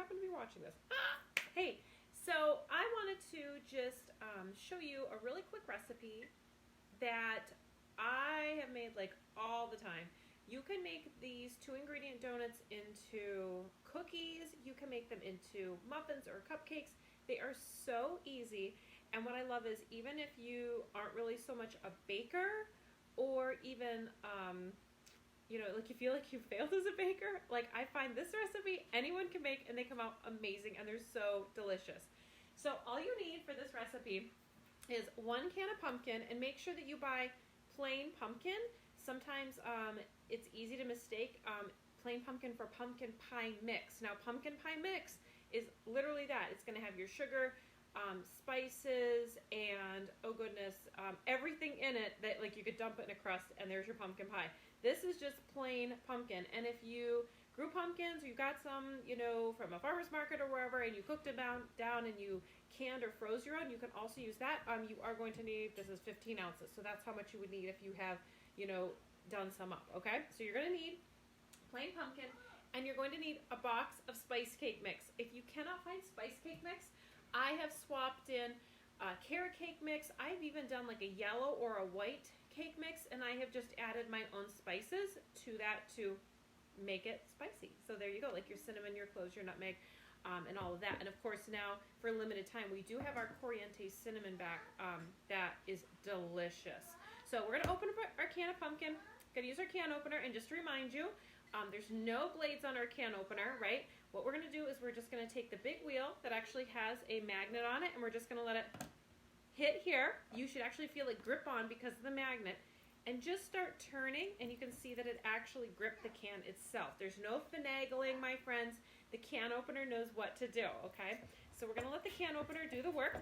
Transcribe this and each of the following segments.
happen to be watching this. Hey, so I wanted to just show you a really quick recipe that I have made like all the time. You can make these 2-ingredient donuts into cookies. You can make them into muffins or cupcakes. They are so easy. And what I love is even if you aren't really so much a baker or even, like you feel like you failed as a baker, like I find this recipe anyone can make and they come out amazing and they're so delicious. So all you need for this recipe is 1 can of pumpkin, and make sure that you buy plain pumpkin. Sometimes it's easy to mistake plain pumpkin for pumpkin pie mix. Now, pumpkin pie mix is literally that. It's going to have your sugar, spices, and oh goodness, everything in it that like you could dump it in a crust, and there's your pumpkin pie. This is just plain pumpkin, and if you grew pumpkins, or you got some, from a farmer's market or wherever, and you cooked it down and you canned or froze your own, you can also use that. You are going to need, this is 15 ounces, so that's how much you would need if you have, done some up, okay? So you're going to need plain pumpkin, and you're going to need a box of spice cake mix. If you cannot find spice cake mix, I have swapped in carrot cake mix. I've even done like a yellow or a white cake mix, and I have just added my own spices to that to make it spicy. So there you go, like your cinnamon, your cloves, your nutmeg, and all of that. And of course now, for a limited time, we do have our Corriente cinnamon back. That is delicious. So we're gonna open up our can of pumpkin. Gonna use our can opener, and just to remind you, there's no blades on our can opener, right? What we're gonna do is we're just gonna take the big wheel that actually has a magnet on it, and we're just gonna let it hit here. You should actually feel it grip on because of the magnet, and just start turning, and you can see that it actually gripped the can itself. There's no finagling, my friends. The can opener knows what to do, okay? So we're gonna let the can opener do the work.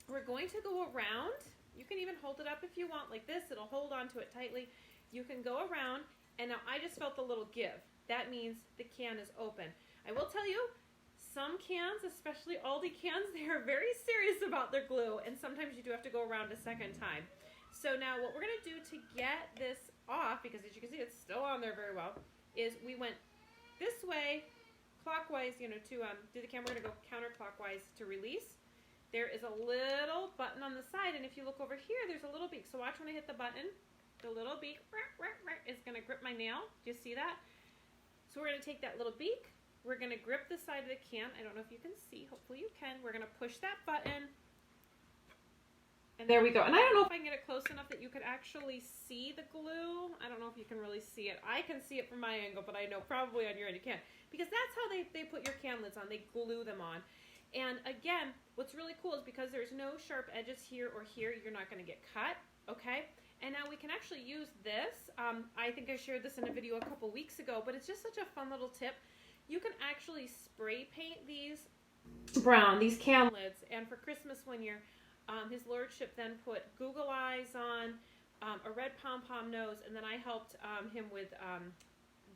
We're going to go around. You can even hold it up if you want like this. It'll hold onto it tightly. You can go around, and now I just felt the little give. That means the can is open. I will tell you, some cans, especially Aldi cans, they are very serious about their glue, and sometimes you do have to go around a second time. So now what we're going to do to get this off, because as you can see it's still on there very well, is we went this way, clockwise, to do the camera. We're going to go counterclockwise to release. There is a little button on the side, and if you look over here, there's a little beak. So watch when I hit the button. The little beak is going to grip my nail. Do you see that? So we're going to take that little beak. We're going to grip the side of the can. I don't know if you can see. Hopefully you can. We're going to push that button. And there we go. And I don't know if I can get it close enough that you could actually see the glue. I don't know if you can really see it. I can see it from my angle, but I know probably on your end you can't. Because that's how they put your can lids on. They glue them on. And again, what's really cool is because there's no sharp edges here or here, you're not going to get cut, okay? And now we can actually use this. I think I shared this in a video a couple weeks ago, but it's just such a fun little tip. You can actually spray paint these brown, these can lids, and for Christmas when you're, his lordship then put Google eyes on, a red pom-pom nose, and then I helped him with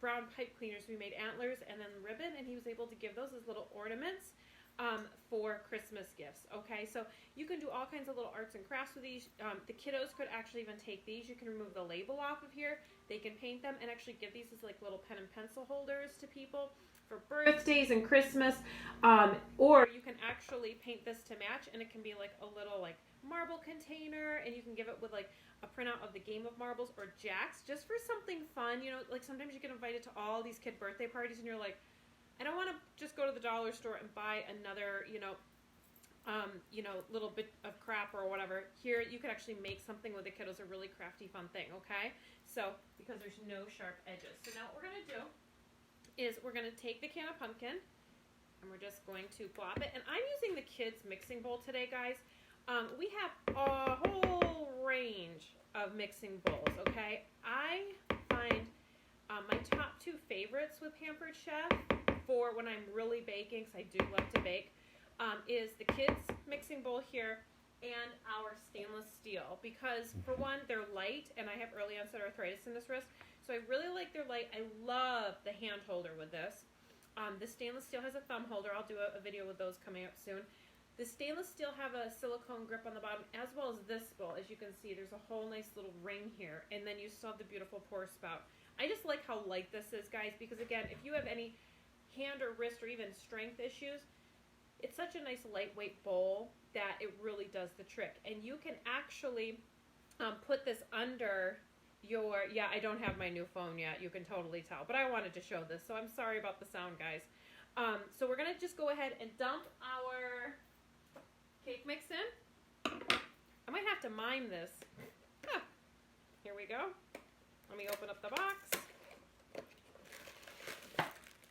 brown pipe cleaners. We made antlers and then ribbon, and he was able to give those as little ornaments for Christmas gifts, okay? So you can do all kinds of little arts and crafts with these. The kiddos could actually even take these. You can remove the label off of here. They can paint them and actually give these as like little pen and pencil holders to people for birthdays and Christmas, or you can actually paint this to match, and it can be like a little like marble container, and you can give it with like a printout of the game of marbles or jacks, just for something fun. Like sometimes you get invited to all these kid birthday parties, and you're like, I don't want to just go to the dollar store and buy another, little bit of crap or whatever. Here, you can actually make something with the kiddos, a really crafty, fun thing, okay? So, because there's no sharp edges. So now what we're going to do is we're going to take the can of pumpkin, and we're just going to plop it. And I'm using the kids' mixing bowl today, guys. We have a whole range of mixing bowls, okay? I find my top 2 favorites with Pampered Chef for when I'm really baking, because I do love to bake, is the kids' mixing bowl here and our stainless steel. Because for one, they're light, and I have early onset arthritis in this wrist, so I really like their light. I love the hand holder with this. The stainless steel has a thumb holder. I'll do a video with those coming up soon. The stainless steel have a silicone grip on the bottom, as well as this bowl. As you can see, there's a whole nice little ring here, and then you still have the beautiful pour spout. I just like how light this is, guys, because again, if you have any hand or wrist or even strength issues, it's such a nice lightweight bowl that it really does the trick. And you can actually put this under your, yeah, I don't have my new phone yet, you can totally tell, but I wanted to show this, so I'm sorry about the sound, guys. So we're going to just go ahead and dump our cake mix in. I might have to mime this. Ah, here we go. Let me open up the box.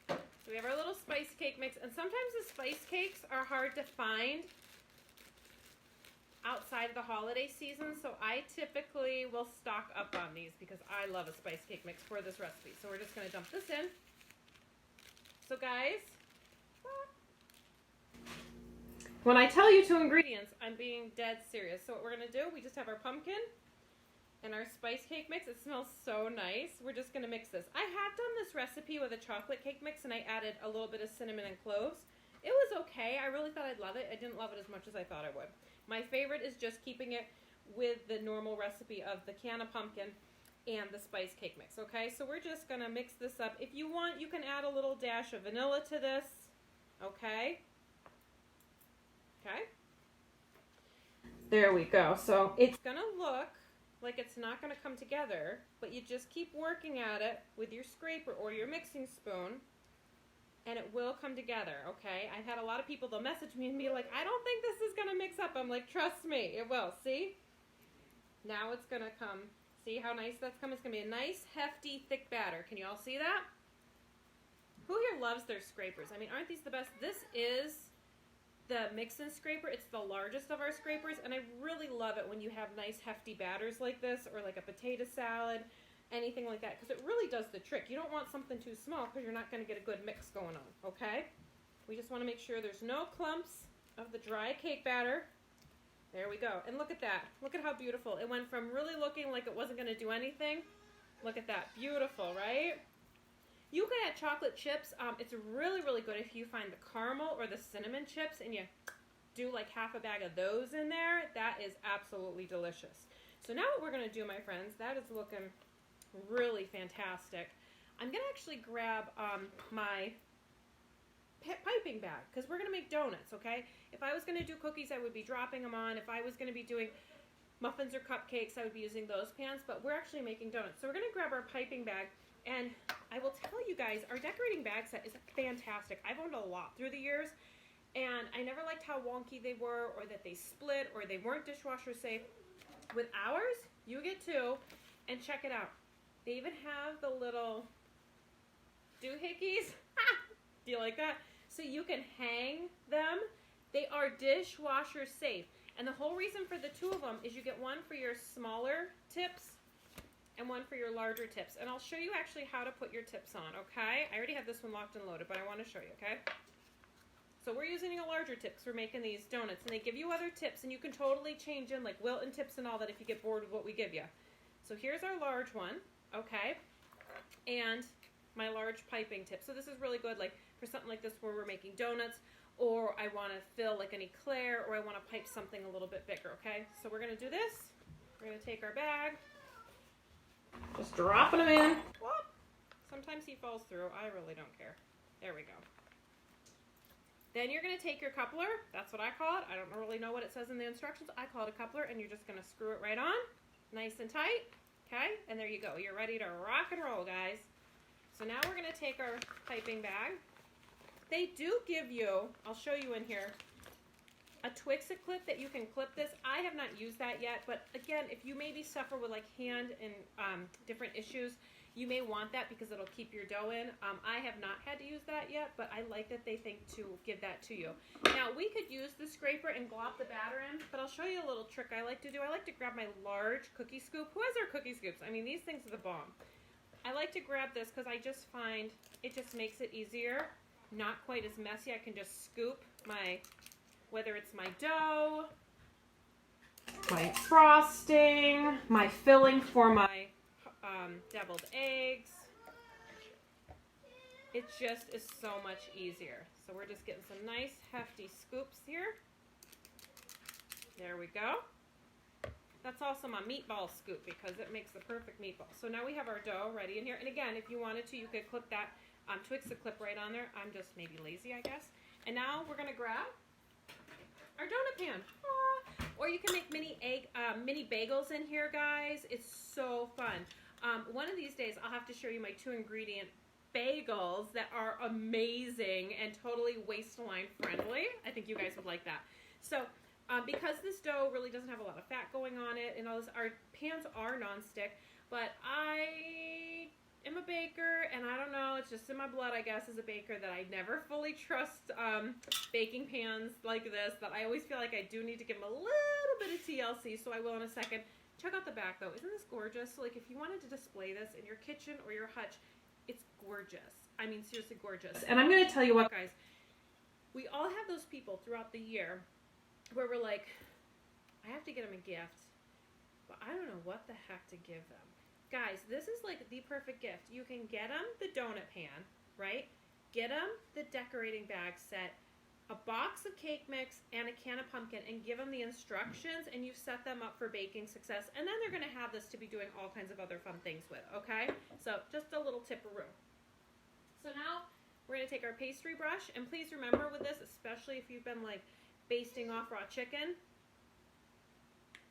So we have our little spice cake mix, and sometimes the spice cakes are hard to find outside of the holiday season, so I typically will stock up on these because I love a spice cake mix for this recipe. So we're just going to dump this in. So guys, when I tell you 2 ingredients, I'm being dead serious. So what we're going to do, we just have our pumpkin and our spice cake mix. It smells so nice. We're just going to mix this. I have done this recipe with a chocolate cake mix, and I added a little bit of cinnamon and cloves. It was okay. I really thought I'd love it. I didn't love it as much as I thought I would. My favorite is just keeping it with the normal recipe of the can of pumpkin and the spice cake mix, okay? So we're just going to mix this up. If you want, you can add a little dash of vanilla to this, okay? Okay? There we go. So it's going to look like it's not going to come together, but you just keep working at it with your scraper or your mixing spoon, and it will come together, okay? I've had a lot of people, they'll message me and be like, I don't think this is going to mix up. I'm like, trust me, it will. See? Now it's going to come. See how nice that's coming? It's going to be a nice, hefty, thick batter. Can you all see that? Who here loves their scrapers? I mean, aren't these the best? This is the mix-in scraper. It's the largest of our scrapers, and I really love it when you have nice, hefty batters like this, or like a potato salad, anything like that, because it really does the trick. You don't want something too small because you're not going to get a good mix going on, okay? We just want to make sure there's no clumps of the dry cake batter. There we go. And look at that. Look at how beautiful. It went from really looking like it wasn't going to do anything. Look at that. Beautiful, right? You can add chocolate chips. It's really, really good if you find the caramel or the cinnamon chips and you do like half a bag of those in there. That is absolutely delicious. So now what we're going to do, my friends, that is looking really fantastic. I'm going to actually grab my piping bag because we're going to make donuts, okay? If I was going to do cookies, I would be dropping them on. If I was going to be doing muffins or cupcakes, I would be using those pans, but we're actually making donuts. So we're going to grab our piping bag, and I will tell you guys, our decorating bag set is fantastic. I've owned a lot through the years, and I never liked how wonky they were, or that they split, or they weren't dishwasher safe. With ours, you get 2, and check it out. They even have the little doohickeys. Do you like that? So you can hang them. They are dishwasher safe. And the whole reason for the 2 of them is you get one for your smaller tips and one for your larger tips. And I'll show you actually how to put your tips on, okay? I already have this one locked and loaded, but I want to show you, okay? So we're using a larger tip because we're making these donuts. And they give you other tips, and you can totally change in like Wilton tips and all that if you get bored with what we give you. So here's our large one, okay? And my large piping tip. So this is really good like for something like this where we're making donuts, or I want to fill like an eclair, or I want to pipe something a little bit bigger, okay? So we're going to do this. We're going to take our bag, just dropping them in. Whoop. Sometimes he falls through. I really don't care. There we go. Then you're going to take your coupler. That's what I call it. I don't really know what it says in the instructions. I call it a coupler, and you're just going to screw it right on, nice and tight, okay? And there you go. You're ready to rock and roll, guys. So now we're going to take our piping bag. They do give you, I'll show you in here, a Twix-It clip that you can clip this. I have not used that yet, but again, if you maybe suffer with like hand and different issues, you may want that because it'll keep your dough in. I have not had to use that yet, but I like that they think to give that to you. Now, we could use the scraper and glop the batter in, but I'll show you a little trick I like to do. I like to grab my large cookie scoop. Who has their cookie scoops? I mean, these things are the bomb. I like to grab this because I just find it just makes it easier. Not quite as messy. I can just scoop my, whether it's my dough, my frosting, my filling for my deviled eggs. It just is so much easier. So we're just getting some nice hefty scoops here. There we go. That's also my meatball scoop because it makes the perfect meatball. So now we have our dough ready in here. And again, if you wanted to, you could clip that Twix the clip right on there. I'm just maybe lazy, I guess. And now we're gonna grab our donut pan. Or you can make mini bagels in here, guys. It's so fun. One of these days, I'll have to show you my 2-ingredient bagels that are amazing and totally waistline friendly. I think you guys would like that. So, because this dough really doesn't have a lot of fat going on it, and all this, our pans are nonstick, but I am a baker, and I don't know, it's just in my blood, I guess, as a baker, that I never fully trust baking pans like this, that I always feel like I do need to give them a little bit of TLC, so I will in a second. Check out the back, though. Isn't this gorgeous? So, like, if you wanted to display this in your kitchen or your hutch, it's gorgeous. I mean, seriously gorgeous. And I'm going to tell you what, guys, we all have those people throughout the year where we're like, I have to get them a gift, but I don't know what the heck to give them. Guys, this is like the perfect gift. You can get them the donut pan, right? Get them the decorating bag set, a box of cake mix, and a can of pumpkin, and give them the instructions, and you've set them up for baking success. And then they're going to have this to be doing all kinds of other fun things with, okay? So just a little tip-a-roo. So now we're going to take our pastry brush, and please remember with this, especially if you've been like basting off raw chicken,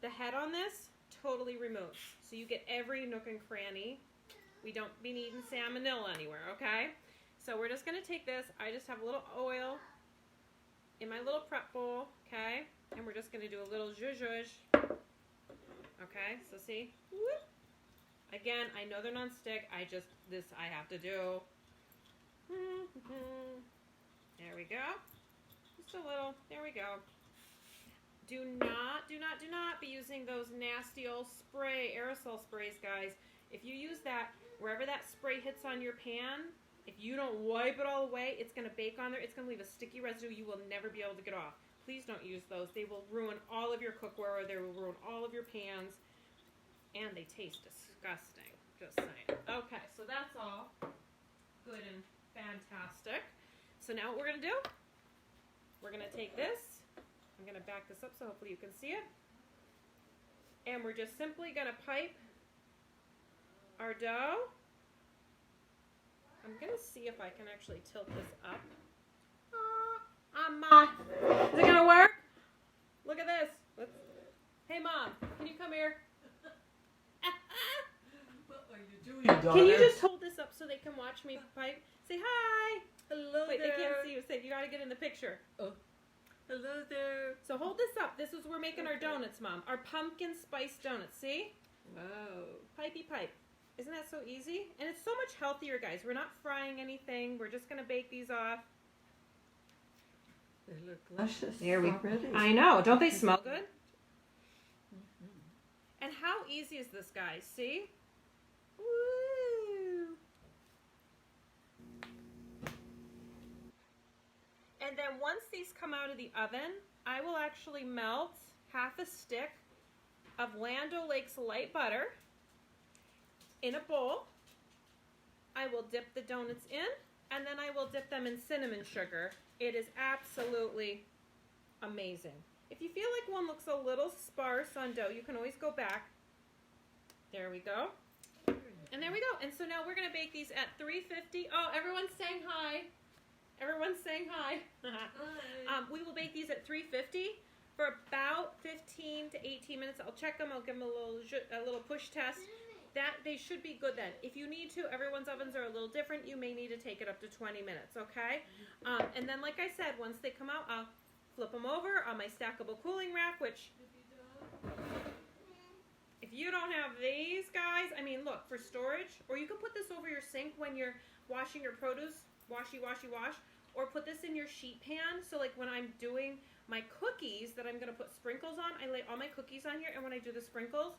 the head on this totally removes. So you get every nook and cranny. We don't be needing salmonella anywhere, okay? So we're just going to take this. I just have a little oil in my little prep bowl, okay? And we're just going to do a little zhuzh. Okay, so see? Whoop. Again, I know they're non-stick. I have to do. There we go. Just a little. There we go. Do not be using those nasty old aerosol sprays, guys. If you use that, wherever that spray hits on your pan, if you don't wipe it all away, it's going to bake on there. It's going to leave a sticky residue you will never be able to get off. Please don't use those. They will ruin all of your cookware, or they will ruin all of your pans, and they taste disgusting. Just saying. Okay, so that's all good and fantastic. So now what we're going to do, we're going to take this. I'm going to back this up so hopefully you can see it. And we're just simply going to pipe our dough. I'm going to see if I can actually tilt this up. Is it going to work? Look at this. Hey, Mom, can you come here? What are you doing, daughter? Can you just hold this up so they can watch me pipe? Say hi. Hello Wait, there. they can't see you. Say, you got to get in the picture. Oh. Hello there. So hold this up. This is we're making our donuts, Mom. Our pumpkin spice donuts. See? Wow. Pipey pipe. Isn't that so easy? And it's so much healthier, guys. We're not frying anything. We're just going to bake these off. They look luscious already. I know. Don't they smell good? And how easy is this, guys? See? Woo! And then once these come out of the oven, I will actually melt half a stick of Land O'Lakes light butter in a bowl. I will dip the donuts in, and then I will dip them in cinnamon sugar. It is absolutely amazing. If you feel like one looks a little sparse on dough, you can always go back. There we go. And there we go. And so now we're going to bake these at 350. Oh, everyone's saying hi. Everyone's saying hi. We will bake these at 350 for about 15 to 18 minutes. I'll check them. I'll give them a little push test. That they should be good then. If you need to, everyone's ovens are a little different. You may need to take it up to 20 minutes, okay? And then, like I said, once they come out, I'll flip them over on my stackable cooling rack, which, if you don't have these, guys, I mean, look, for storage, or you can put this over your sink when you're washing your produce, wash, or put this in your sheet pan. So, like, when I'm doing my cookies that I'm going to put sprinkles on, I lay all my cookies on here, and when I do the sprinkles,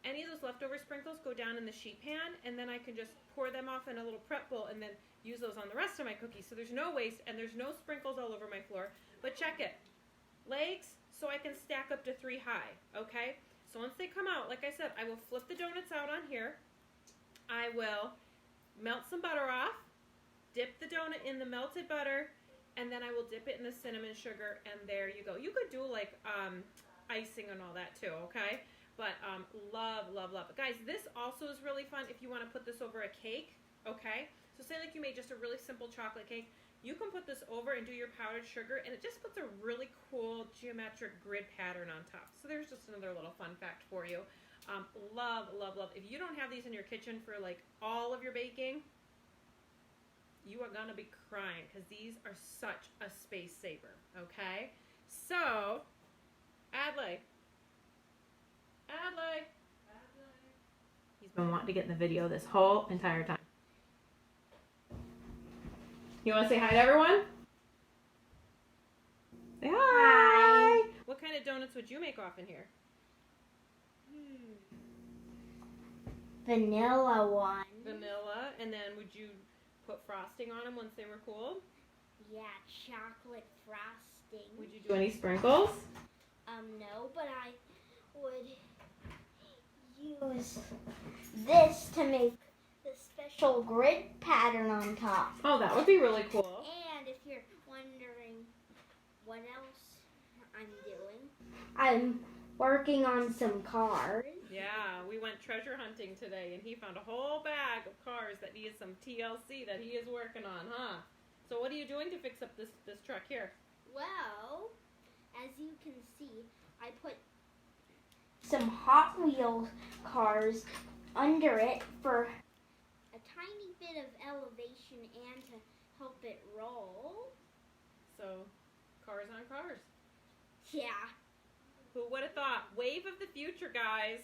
any of those leftover sprinkles go down in the sheet pan, and then I can just pour them off in a little prep bowl and then use those on the rest of my cookies. So there's no waste, and there's no sprinkles all over my floor. But check it. Legs, so I can stack up to 3 high, okay? So once they come out, like I said, I will flip the donuts out on here. I will melt some butter off, dip the donut in the melted butter, and then I will dip it in the cinnamon sugar, and there you go. You could do, like, icing and all that, too, okay? But love. Guys, this also is really fun if you want to put this over a cake. okay? So say like you made just a really simple chocolate cake. You can put this over and do your powdered sugar, and it just puts a really cool geometric grid pattern on top. So there's just another little fun fact for you. Love, love, love. If you don't have these in your kitchen for like all of your baking, you are gonna be crying because these are such a space saver, okay? So, Adley. He's been wanting to get in the video this whole entire time. You want to say hi to everyone? Say hi. What kind of donuts would you make off in here? Vanilla one. Vanilla, and then would you put frosting on them once they were cooled? Yeah, chocolate frosting. Would you do any sprinkles? No, but I would use this to make the special grid pattern on top. Oh, that would be really cool. And if you're wondering what else I'm doing, I'm working on some cars. Yeah, we went treasure hunting today, and he found a whole bag of cars that needed some TLC that he is working on, huh? So what are you doing to fix up this truck here? Well, as you can see, I put some Hot Wheels cars under it for a tiny bit of elevation and to help it roll. So, cars on cars. Yeah. Who would have thought? Wave of the future, guys.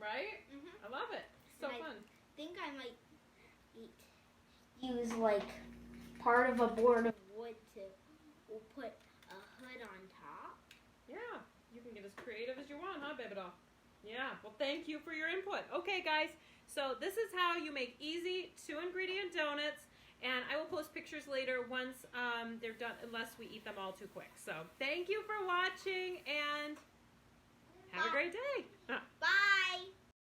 Right? Mhm. I love it. So And fun. I think I might use like part of a board of wood to put a hood on top. Yeah, you can get as creative as you want, huh, baby doll? Yeah, well, thank you for your input. Okay, guys, so this is how you make easy 2-ingredient donuts, and I will post pictures later once they're done, unless we eat them all too quick. So thank you for watching, and have a great day.